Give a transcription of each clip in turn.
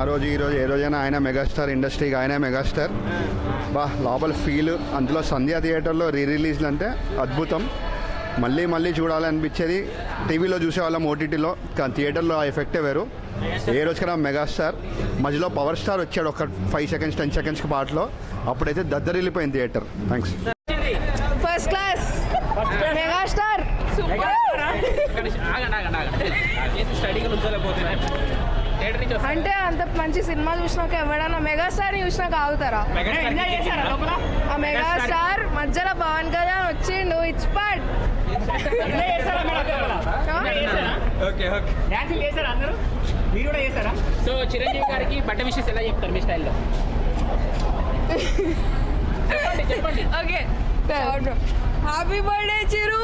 ఆ రోజు ఈ రోజు ఏ రోజైనా ఆయన మెగాస్టార్, ఇండస్ట్రీకి ఆయన మెగాస్టార్. లోపల ఫీల్ అందులో సంధ్య థియేటర్లో రిలీజ్లు అంటే అద్భుతం. మళ్ళీ మళ్ళీ చూడాలనిపించేది. టీవీలో చూసేవాళ్ళం, ఓటీటీలో, కానీ థియేటర్లో ఆ ఎఫెక్టే వేరు. ఏ రోజుకైనా మెగాస్టార్. మధ్యలో పవర్ స్టార్ వచ్చాడు ఒక 5 seconds 10 seconds పాటలో, అప్పుడైతే దద్దరిల్లిపోయింది theatre. Thanks. First class megastar. అంటే అంత మంచి సినిమా చూసినాక ఎవడన్నా మెగాస్టార్ చూసినాక ఆగుతారా? ఆ మెగాస్టార్ మధ్యలో పవన్ కళ్యాణ్ వచ్చిండు, ఇట్స్ పార్ట్. సో చిరంజీవి గారికి బట్ట విషెస్ ఎలా చెప్తారు మీ స్టైల్లో? చెప్పండి. ఓకే, హ్యాపీ బర్త్డే చిరు.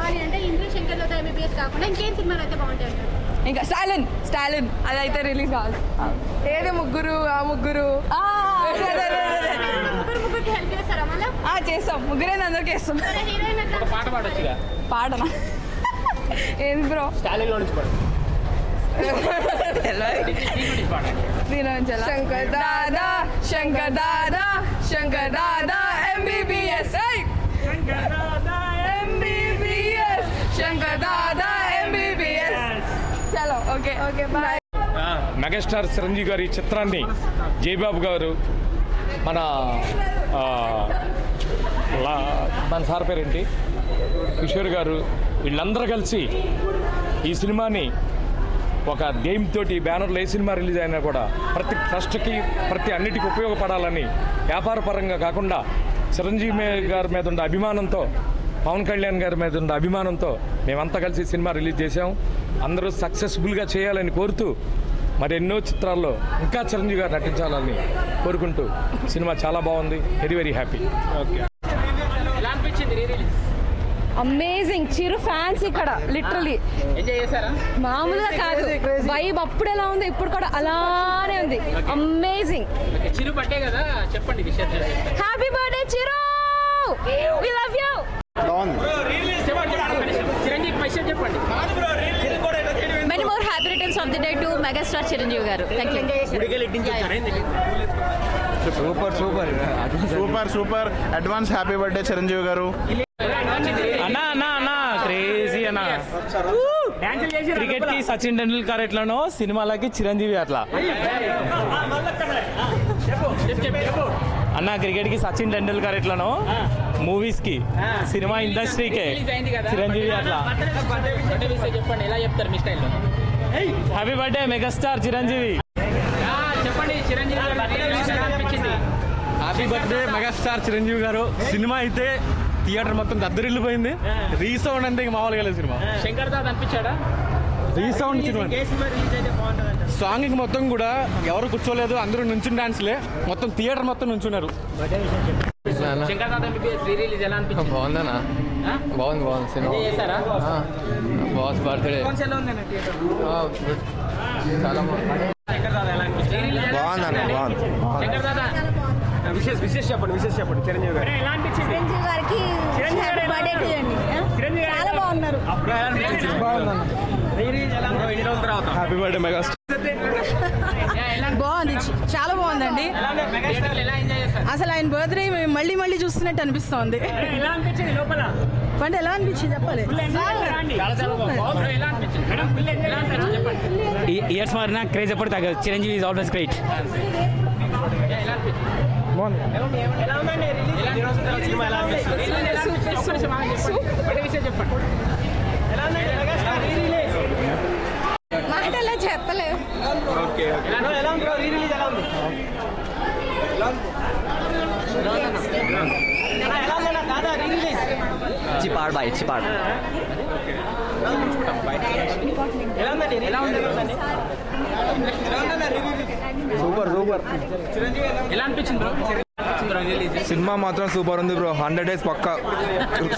అంటే ఇంద్ర శంకర్ లోత ఎంబీబీఎస్ కాకుండా ఇంకేం సినిమాలు అయితే బాగుంటాయి? ఇంకా స్టాలిన్ అదైతే రిలీజ్ కాదు. ఏదో ముగ్గురు ముగ్గురికి హెల్ప్ చేస్తారా మళ్ళీ? చేస్తాం, ముగ్గురే అందరికి వేస్తాం. పాట పాడొచ్చుగా. పాడనా? ఏంది బ్రో? స్టాలిన్ లో నుంచి పాడు. Shankar Dada MBBS, Shankar Dada MBBS. చలో ఓకే బాయ్. మెగాస్టార్ చిరంజీవి గారి చిత్రాన్ని జయబాబు గారు, మన సార్ పేరేంటి, కిషోర్ గారు, వీళ్ళందరూ కలిసి ఈ సినిమాని ఒక గేమ్ తోటి బ్యానర్లో ఏ సినిమా రిలీజ్ అయినా కూడా ప్రతి ట్రస్ట్కి ప్రతి అన్నిటికీ ఉపయోగపడాలని, వ్యాపార పరంగా కాకుండా చిరంజీవి గారి మీద ఉన్న అభిమానంతో, పవన్ కళ్యాణ్ గారి మీద ఉన్న అభిమానంతో మేమంతా కలిసి సినిమా రిలీజ్ చేసాం. అందరూ సక్సెస్ఫుల్గా చేయాలని కోరుతూ, మరి ఎన్నో చిత్రాల్లో ఇంకా చిరంజీవి గారు నటించాలని కోరుకుంటూ సినిమా చాలా బాగుంది. Very happy. ఓకే. అమేజింగ్. చిరు ఫ్యాన్స్ ఇక్కడ లిటరలీ మామూలుగా కాదు. వైబ్ అప్పుడు ఎలా ఉంది, ఇప్పుడు కూడా అలానే ఉంది. అమేజింగ్. చిరు బర్త్డే కదా, చెప్పండి విషయాలు. Happy birthday Chiru, we love you. Chiranjeevi విషయం చెప్పండి. Many more happy returns of the day to megastar Chiranjeevi garu. Thank you. Super advance happy birthday Chiranjeevi garu. అన్నా క్రేజీ అన్నా. క్రికెట్ కి సచిన్ టెండూల్కర్ ఎట్లానో సినిమాలకి చిరంజీవి అట్లా అన్నా. క్రికెట్ కి సచిన్ టెండూల్కర్ ఎట్లానో మూవీస్ కి, సినిమా ఇండస్ట్రీకే చిరంజీవి అట్లా. చెప్పండి, ఎలా చెప్తారు మీ స్టైల్లో? Happy birthday megastar Chiranjeevi. చెప్పండి చిరంజీవి గారు అనిపించింది. హ్యాపీ బర్త్డే మెగాస్టార్ చిరంజీవి గారు. సినిమా అయితే థియేటర్ మొత్తం దద్దరిల్లిపోయింది. రీసౌండ్ అంతే మామూలుగా లేదు సినిమా. శంకర్ దాదా అనిపించాడా? రీసౌండ్ సినిమా. సాంగ్ మొత్తం కూడా ఎవరు కూర్చోలేదు, అందరూ నుంచుని డాన్స్లే. మొత్తం థియేటర్ మొత్తం నుంచున్నారు. శంకర్ దాదా రిలీజ్ ఎలా అనిపించింది? బాగుందనా? బాగుంది సినిమా. చేశారా? బాస్ బర్త్డే చాలా బాగుంది. శంకర్ దాదా విశేష చెప్పండి చిరంజీవి గారు ఎలా అనిపించింది? చిరంజీవి గారికి హ్యాపీ బర్త్డే టు అండి. చాలా బాగున్నారు. Happy birthday megastar. బాగుంది, చాలా బాగుందండి. అసలు ఆయన బర్త్డే మళ్ళీ చూస్తున్నట్టు అనిపిస్తోంది. అంటే ఎలా అనిపించింది చెప్పాలి. ఇయర్స్ మారినా క్రేజ్ ఎప్పుడు తగ్గదు. Chiranjeevi is always great. మాటలా చెప్పలేవు. చిపాడ్ సూపర్ ఎలా అనిపించింది బ్రో? సినిమా మాత్రం సూపర్ ఉంది బ్రో. 100 days పక్కా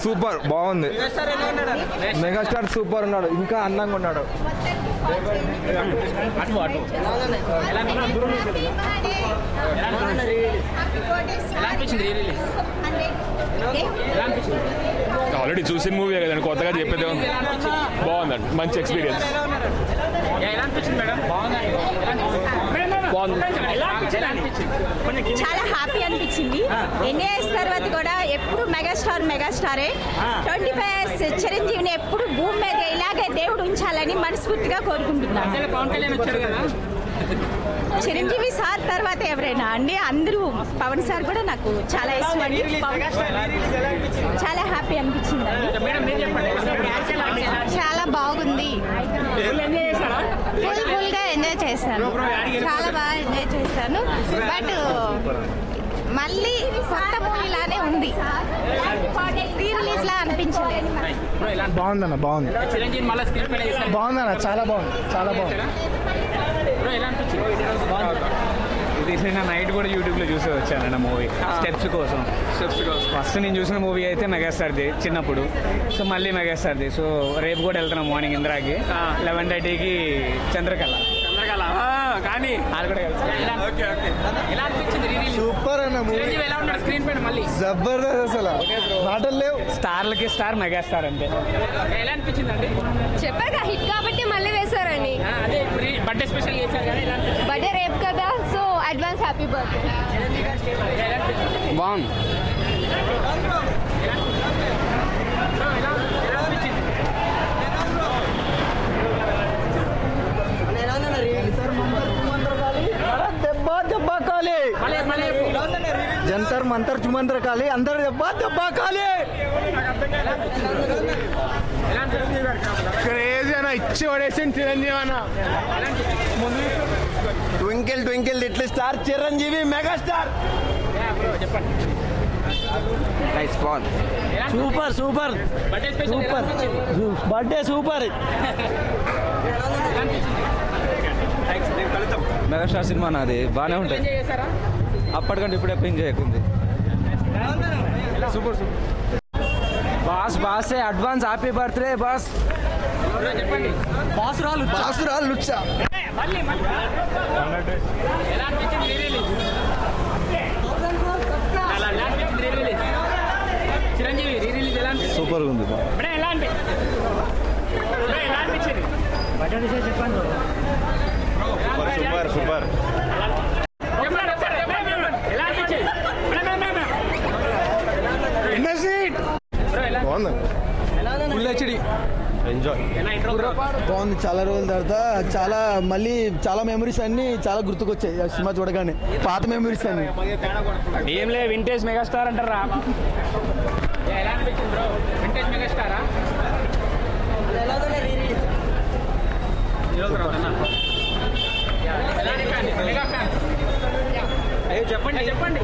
సూపర్ బాగుంది. మెగాస్టార్ సూపర్ ఉన్నాడు, ఇంకా అందంగా ఉన్నాడు. ఆల్రెడీ చూసిన మూవీ కదండి, కొత్తగా చెప్పేదే ఉంది. బాగుందండి, మంచి ఎక్స్పీరియన్స్. ఎలా అనిపించింది మేడం? చాలా హ్యాపీ అనిపించింది. ఎన్ఏఎస్ తర్వాత కూడా ఎప్పుడు మెగాస్టారే 25 years చిరంజీవిని ఎప్పుడు భూమి మీద ఇలాగే దేవుడు ఉంచాలని మనస్ఫూర్తిగా కోరుకుంటున్నాను. పవన్ కళ్యాణ్ వచ్చారు కదా, చిరంజీవి సార్ తర్వాత ఎవరైనా అండి, అందరూ పవన్ సార్ కూడా నాకు చాలా ఇష్టం అండి. చాలా హ్యాపీ అనిపించింది అండి. మేడం మీరు చెప్పండి. చాలా బాగుంది. ఫుల్ గా ఎంజాయ్ చేశాను. చాలా బాగా ఎంజాయ్ చేశాను. బట్ మళ్ళీ కొత్త మూవీ లానే ఉంది. రీ రిలీజ్ లా అనిపించలేదు. బాగుందన్న, బాగుంది. చిరంజీవి మళ్ళీ స్క్రీన్ పైన చేశారు. బాగుందన్న, చాలా బాగుంది, చాలా బాగుంది. ఎలా అనిపించింది? ఇది నేను నైట్ కూడా యూట్యూబ్లో చూసి వచ్చానన్న మూవీ స్టెప్స్ కోసం. ఫస్ట్ నేను చూసిన మూవీ అయితే మెగాస్టార్ది చిన్నప్పుడు. సో మళ్ళీ మెగాస్టార్ది. సో రేపు కూడా వెళ్తున్నాం మార్నింగ్ ఇంద్రాకి, 11:30కి చంద్రకళ కానీ అది కూడా ఎలా అనిపించింది? సూపర్ అన్న మూవీ, చిరంజీవి ఎలా ఉన్నాడు స్క్రీన్ పైన? మళ్ళీ జబర్దస్త్, అసలు మాటలు లేవు. స్టార్లకి స్టార్ మెగాస్టార్ అంతే. ఎలా అనిపించింది అండి? చెప్పారు హిట్ కాబట్టి మళ్ళీ వేశారని. అదే ఇప్పుడు బర్త్డే స్పెషల్ చేశారు కదా, ఎలా అనిపించింది? బర్త్డే రేపు కదా, సో అడ్వాన్స్ హ్యాపీ బర్త్డే. బాగుంది. జంతర్ మంతర్ చుమంతర్ కాలి, అందరు దెబ్బ కాలి. క్రేజీ అన్న, ఇచ్చి పడేసింది చిరంజీవి అన్న. Twinkle twinkle little star Chiranjeevi megastar. Super super birthday special ఎలా అనిపించింది? Birthday super. మెగాస్టార్ సినిమా నాది బాగానే ఉంటుంది. ఎంజాయ్ చేశారా? అప్పటికంటే ఇప్పుడు ఎప్పుడు ఎంజాయ్ అవుతుంది. Super super. Boss advance happy birthday boss. చెప్పండి. బాసురాలు లుచ్చా. ఎలా అనిపించింది రీ రిలీజ్? ఎలా అనిపించింది re release? Chiranjeevi re release ఎలా అనిపించింది? సూపర్ ఉంది. ఎలా అనిపించింది? ఎలా అనిపించింది? Super super. బాగుంది. Full HD enjoy. బాగుంది. చాలా రోజుల తర్వాత మళ్ళీ చాలా మెమరీస్ అన్ని చాలా గుర్తుకొచ్చాయి ఆ సినిమా చూడగానే. పాత మెమరీస్ అన్ని. ఏం లే, వింటేజ్ మెగాస్టార్ అంటారా. ఎలా అనిపించింది బ్రో? వింటేజ్ మెగాస్టారా? చెప్పండి చెప్పండి.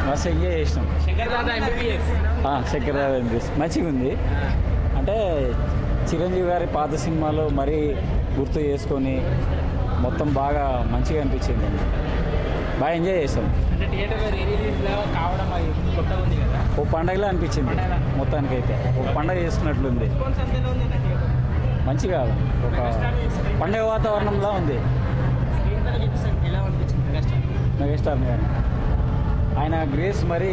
మస్తు ఎంజాయ్ చేసినాం. శంకర్ దాదా ఎంబీబీఎస్ శంకర్ దాదా ఎంబీబీఎస్ మంచిగా ఉంది. అంటే చిరంజీవి గారి పాత సినిమాలు మరీ గుర్తు చేసుకొని మొత్తం బాగా మంచిగా అనిపించింది. బాగా ఎంజాయ్ చేస్తాం. అంటే థియేటర్ రీ రిలీజ్ కావడం అది కొత్తగా ఉంది కదా, ఓ పండగలా అనిపించింది. మొత్తానికైతే ఒక పండగ చేసుకున్నట్లుంది. మంచిగా ఒక పండగ వాతావరణంలా ఉంది. మెగాస్టార్ గారు ఆయన గ్రేస్ మరి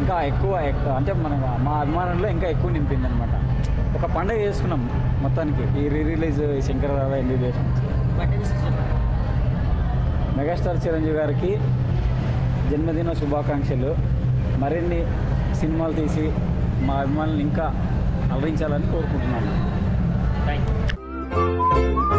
ఇంకా ఎక్కువ అంటే మా అభిమానంలో ఇంకా ఎక్కువ నింపింది అనమాట. ఒక పండగ చేసుకున్నాం మొత్తానికి ఈ re release Shankar Dada MBBS. Megastar Chiranjeevi గారికి జన్మదిన శుభాకాంక్షలు. మరిన్ని సినిమాలు తీసి మా అభిమానులు ఇంకా అలరించాలని కోరుకుంటున్నాను. Thank you.